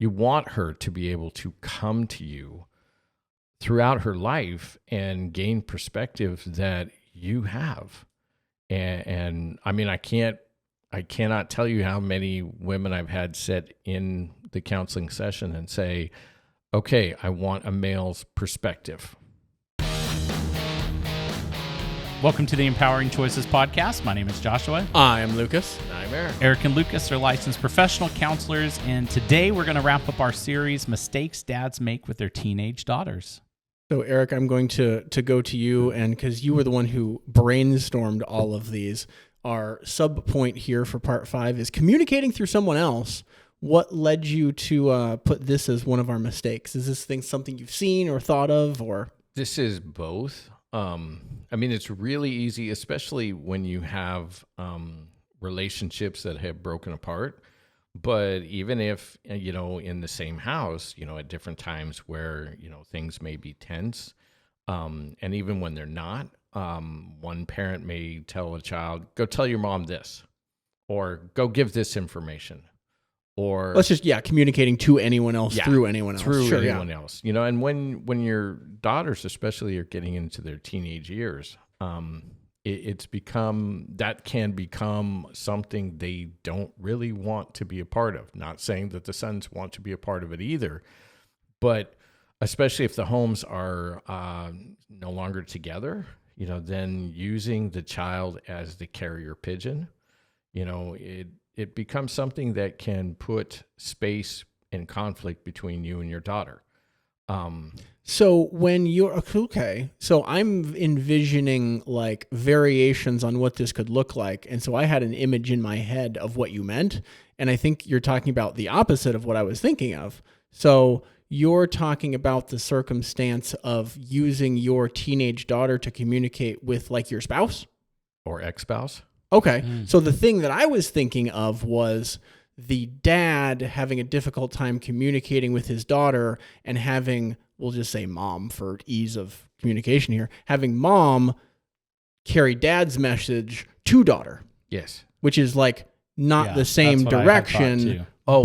You want her to be able to come to you throughout her life and gain perspective that you have. And I mean, I cannot tell you how many women I've had sit in the counseling session and say, okay, I want a male's perspective. Welcome to the Empowering Choices podcast. My name is Joshua. I am Lucas. And I'm Eric. Eric and Lucas are licensed professional counselors, and today we're going to wrap up our series, Mistakes Dads Make with Their Teenage Daughters. So, Eric, I'm going to go to you, and because you were the one who brainstormed all of these, our sub point here for part 5 is communicating through someone else. What led you to put this as one of our mistakes? Is this thing something you've seen or thought of, or? This is both. I mean, it's really easy, especially when you have relationships that have broken apart. But even if, in the same house, at different times where, things may be tense, and even when they're not, one parent may tell a child, go tell your mom this, or go give this information. Or let's just, communicating to anyone else through anyone else. Anyone else. And when your daughters especially are getting into their teenage years, that can become something they don't really want to be a part of. Not saying that the sons want to be a part of it either, but especially if the homes are no longer together, then using the child as the carrier pigeon, it becomes something that can put space and conflict between you and your daughter. So when you're so I'm envisioning like variations on what this could look like. And so I had an image in my head of what you meant. And I think you're talking about the opposite of what I was thinking of. So you're talking about the circumstance of using your teenage daughter to communicate with like your spouse or ex-spouse. Okay. So the thing that I was thinking of was the dad having a difficult time communicating with his daughter and having, we'll just say mom for ease of communication here, having mom carry dad's message to daughter. Yes. Which is like not the same direction. Oh,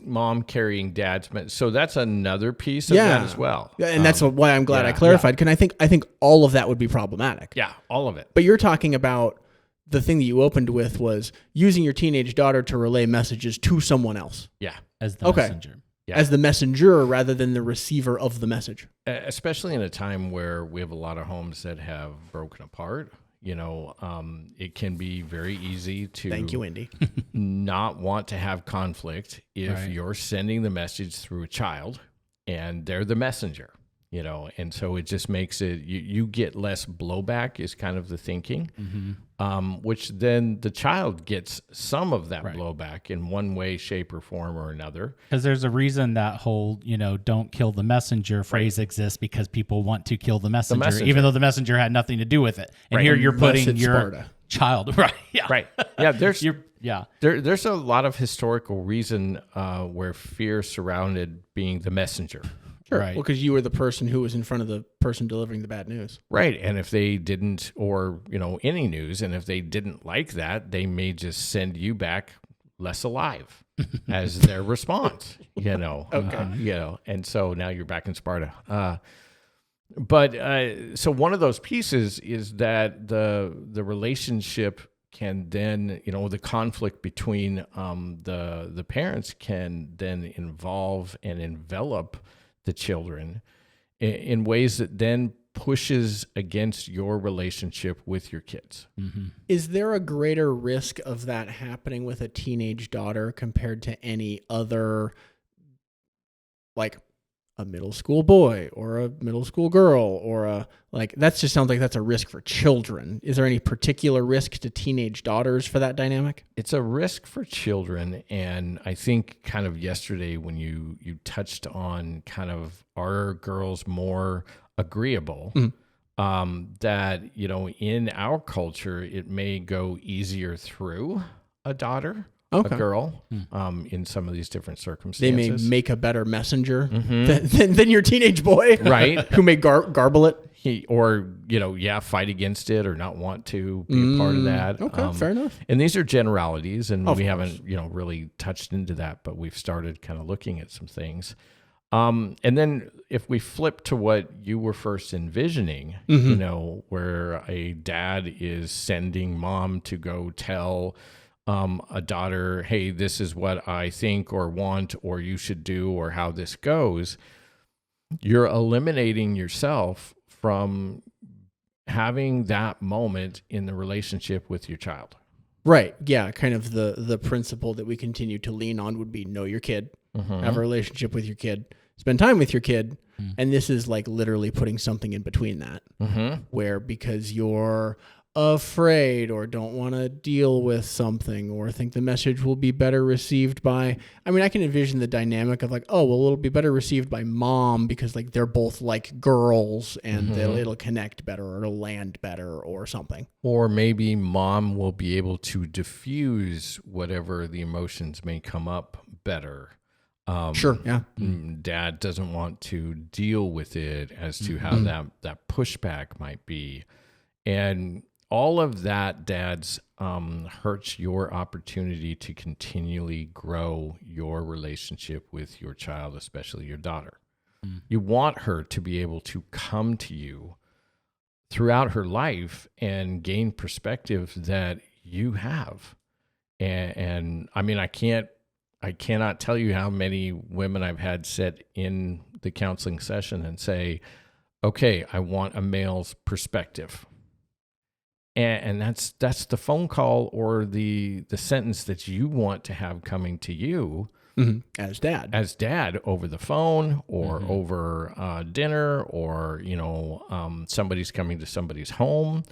mom carrying dad's message. So that's another piece of that as well. Yeah, and that's why I'm glad I clarified. Because I think all of that would be problematic. Yeah, all of it. But you're talking about the thing that you opened with was using your teenage daughter to relay messages to someone else. Yeah. As the messenger. Yeah. As the messenger rather than the receiver of the message. Especially in a time where we have a lot of homes that have broken apart. It can be very easy to thank you, Indy. not want to have conflict if you're sending the message through a child and they're the messenger. And so it just makes it, you get less blowback is kind of the thinking, which then the child gets some of that blowback in one way, shape, or form or another. Because there's a reason that whole, don't kill the messenger phrase exists, because people want to kill the messenger, even though the messenger had nothing to do with it. And here you're putting your child, Yeah, there's a lot of historical reason where fear surrounded being the messenger. Sure. Right. Well, because you were the person who was in front of the person delivering the bad news. Right. And if they didn't, or, any news, and if they didn't like that, they may just send you back less alive as their response, Okay. And so now you're back in Sparta. So one of those pieces is that the relationship can then, the conflict between the parents can then involve and envelop the children in ways that then pushes against your relationship with your kids. Mm-hmm. Is there a greater risk of that happening with a teenage daughter compared to any other, like a middle school boy or a middle school girl or that just sounds like that's a risk for children. Is there any particular risk to teenage daughters for that dynamic? It's a risk for children. And I think kind of yesterday when you touched on kind of are girls more agreeable, that, in our culture, it may go easier through a daughter. a girl in some of these different They circumstances. may make a better messenger than your teenage boy, right? Who may garble it. Fight against it or not want to be a part of that. Okay, fair enough. And these are generalities, and we course. haven't, really touched into that, but we've started kind of looking at some things. And then if we flip to what you were first envisioning, where a dad is sending mom to go tell a daughter, hey, this is what I think or want or you should do or how this goes, you're eliminating yourself from having that moment in the relationship with your child. Right. Yeah. Kind of the principle that we continue to lean on would be know your kid, have a relationship with your kid, spend time with your kid. And this is like literally putting something in between that where because you're afraid or don't want to deal with something or think the message will be better received by, I can envision the dynamic of like, oh, well, it'll be better received by mom because like they're both like girls and it'll connect better or it'll land better or something. Or maybe mom will be able to diffuse whatever the emotions may come up better. Sure. Yeah. Dad doesn't want to deal with it as to how that pushback might be. And all of that, dads, hurts your opportunity to continually grow your relationship with your child, especially your daughter. You want her to be able to come to you throughout her life and gain perspective that you have. And I cannot tell you how many women I've had sit in the counseling session and say, okay, I want a male's perspective. And that's the phone call or the sentence that you want to have coming to you as dad over the phone or over dinner or, somebody's coming to somebody's home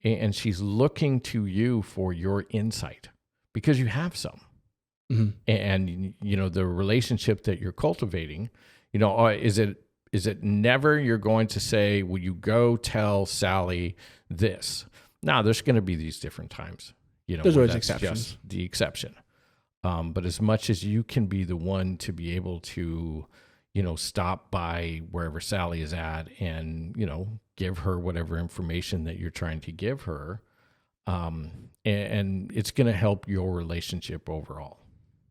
and she's looking to you for your insight because you have some. And, the relationship that you're cultivating, is it never you're going to say, will you go tell Sally this? Now, there's going to be these different times, there's always that's exceptions. Just the exception. But as much as you can be the one to be able to, stop by wherever Sally is at and, give her whatever information that you're trying to give her, and it's going to help your relationship overall.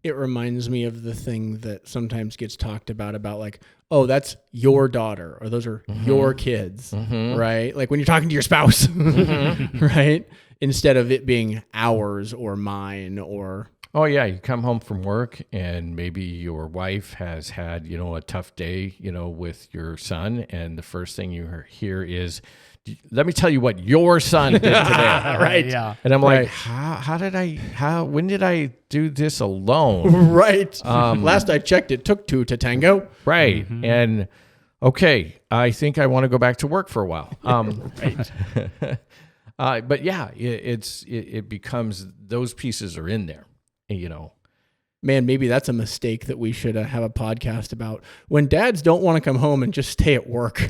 It reminds me of the thing that sometimes gets talked about like, oh, that's your daughter or those are your kids, right? Like when you're talking to your spouse, right? Instead of it being ours or mine or... Oh, yeah. You come home from work and maybe your wife has had, a tough day, with your son. And the first thing you hear is, let me tell you what your son did today. Right. Yeah. And I'm like, when did I do this alone? Right. Last I checked, it took 2 to tango. Right. And okay, I think I want to go back to work for a while. Right. But yeah, it becomes, those pieces are in there, Man, maybe that's a mistake that we should have a podcast about. When dads don't want to come home and just stay at work.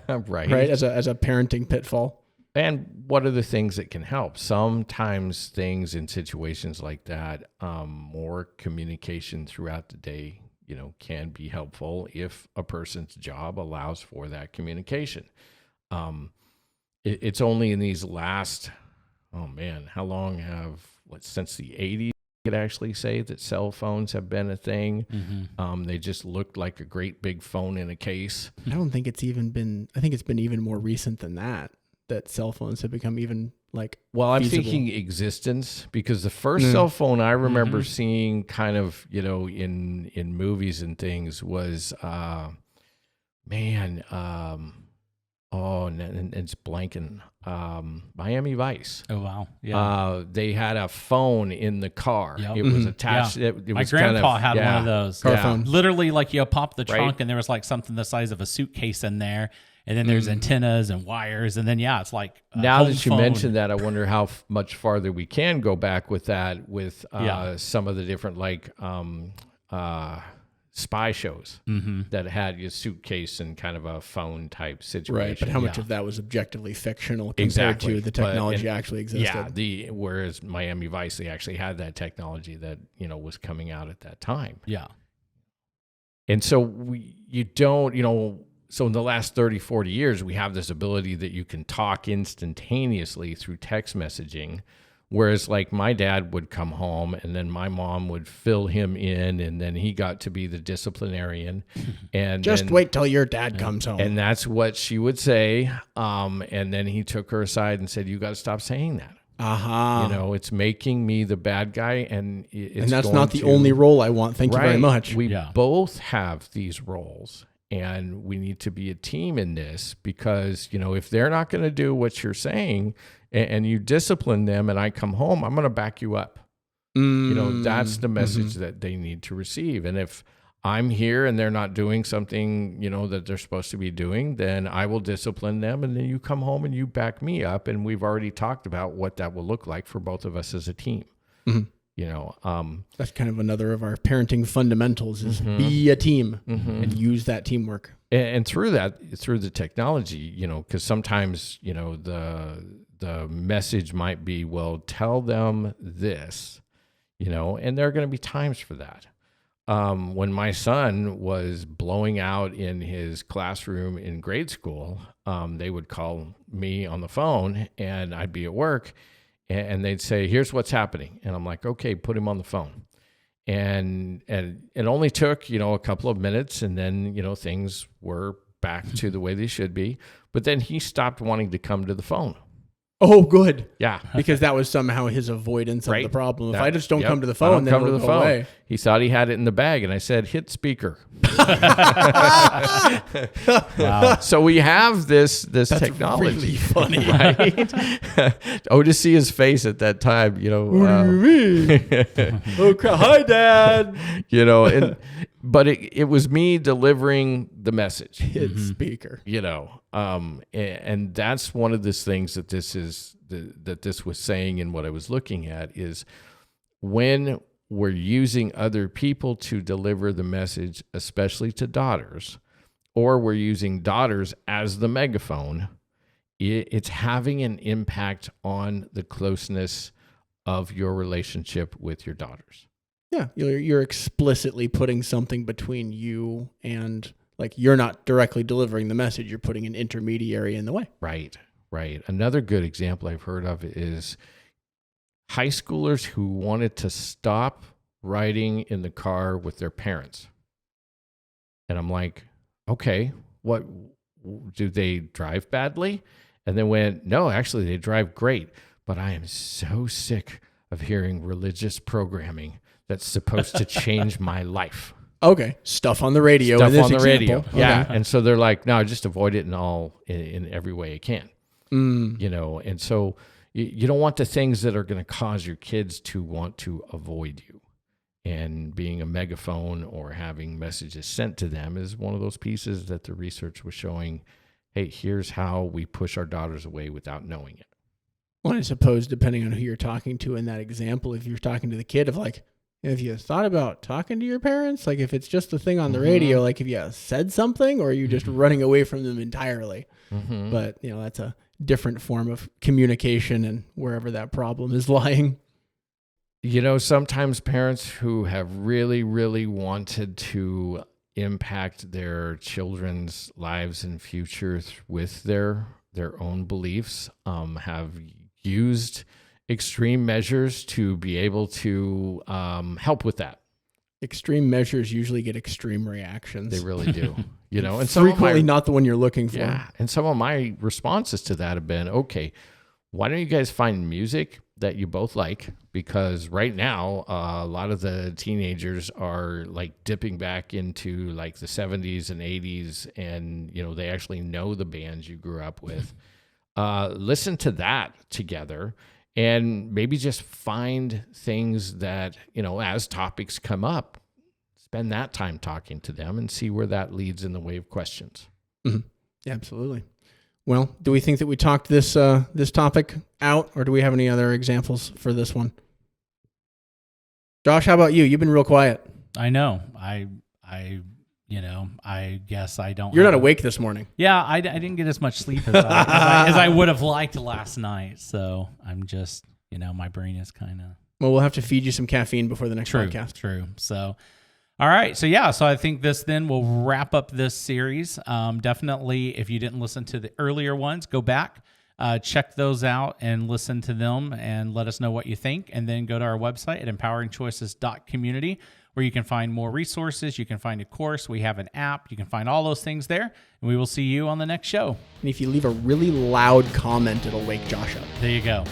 Right. Right. As a parenting pitfall. And what are the things that can help? Sometimes things in situations like that, more communication throughout the day, can be helpful if a person's job allows for that communication. It's only in these last, how long since the 80s, could actually say that cell phones have been a thing. They just looked like a great big phone in a case. I don't think it's been even more recent than that cell phones have become even like I'm feasible. thinking existence because the first cell phone I remember seeing kind of, in movies and things was, and it's blanking. Miami Vice. Oh, wow. Yeah. They had a phone in the car. Yep. It was attached. Yeah. It My was grandpa had one of those. Car phone. Literally, like you pop the trunk Right. and there was like something the size of a suitcase in there. And then there's antennas and wires. And then, it's like a now home that you phone. mentioned that, I wonder how much farther we can go back with that with some of the different spy shows that had a suitcase and kind of a phone type situation. Right, but how much of that was objectively fictional compared to the technology actually existed? Yeah, whereas Miami Vice, they actually had that technology that, was coming out at that time. Yeah. And so so in the last 30, 40 years, we have this ability that you can talk instantaneously through text messaging. Whereas like my dad would come home and then my mom would fill him in and then he got to be the disciplinarian. And just wait till your dad comes home. And that's what she would say. And then he took her aside and said, you got to stop saying that. It's making me the bad guy. And that's not the only role I want. Thank you very much. We both have these roles. And we need to be a team in this because, if they're not going to do what you're saying and you discipline them and I come home, I'm going to back you up. That's the message that they need to receive. And if I'm here and they're not doing something, that they're supposed to be doing, then I will discipline them. And then you come home and you back me up. And we've already talked about what that will look like for both of us as a team. That's kind of another of our parenting fundamentals is be a team and use that teamwork. And through the technology, because sometimes, the message might be, well, tell them this, and there are going to be times for that. When my son was blowing out in his classroom in grade school, they would call me on the phone and I'd be at work. And they'd say, here's what's happening. And I'm like, okay, put him on the phone. And it only took, a couple of minutes. And then, things were back to the way they should be. But then he stopped wanting to come to the phone. Oh, good. Yeah. Because that was somehow his avoidance of the problem. If I just don't come to the phone, phone, then it'll go away. He thought he had it in the bag. And I said, hit speaker. Wow. So we have this technology. Really funny. Right? Oh, to see his face at that time, What do you mean? Okay. Hi, Dad. But it was me delivering the message. Hit speaker. And that's one of the things that this was saying and what I was looking at is when we're using other people to deliver the message, especially to daughters, or we're using daughters as the megaphone, it's having an impact on the closeness of your relationship with your daughters. Yeah, you're explicitly putting something between you and, like, you're not directly delivering the message. You're putting an intermediary in the way. Right. Another good example I've heard of is high schoolers who wanted to stop riding in the car with their parents. And I'm like, okay, what, do they drive badly? And they went, no, actually they drive great, but I am so sick of hearing religious programming that's supposed to change my life. Okay. Stuff on the radio. Radio. Yeah. Okay. And so they're like, no, just avoid it in every way I can. And so you don't want the things that are going to cause your kids to want to avoid you. And being a megaphone or having messages sent to them is one of those pieces that the research was showing, hey, here's how we push our daughters away without knowing it. Well, I suppose depending on who you're talking to in that example, if you're talking to the kid of like, have you thought about talking to your parents? Like if it's just the thing on the radio, like if you said something or are you just running away from them entirely? But, that's a different form of communication and wherever that problem is lying. Sometimes parents who have really, really wanted to impact their children's lives and future with their own beliefs have used extreme measures to be able to help with that. Extreme measures usually get extreme reactions. They really do. And frequently not the one you're looking for. Yeah. And some of my responses to that have been, okay, why don't you guys find music that you both like? Because right now, a lot of the teenagers are like dipping back into like the 70s and 80s, and they actually know the bands you grew up with. Listen to that together, and maybe just find things that as topics come up, spend that time talking to them and see where that leads in the way of questions. Yeah, absolutely. Well, do we think that we talked this topic out, or do we have any other examples for this one? Josh, how about you? You've been real quiet. I know. I I guess I don't. You're not awake this morning. Yeah, I didn't get as much sleep as I would have liked last night. So I'm just, my brain is kind of. Well, we'll have to feed you some caffeine before the next podcast. True. So, all right. So yeah. So I think this then will wrap up this series. Definitely, if you didn't listen to the earlier ones, go back, check those out, and listen to them, and let us know what you think. And then go to our website at empoweringchoices.community, where you can find more resources. You can find a course. We have an app. You can find all those things there. And we will see you on the next show. And if you leave a really loud comment, it'll wake Josh up. There you go.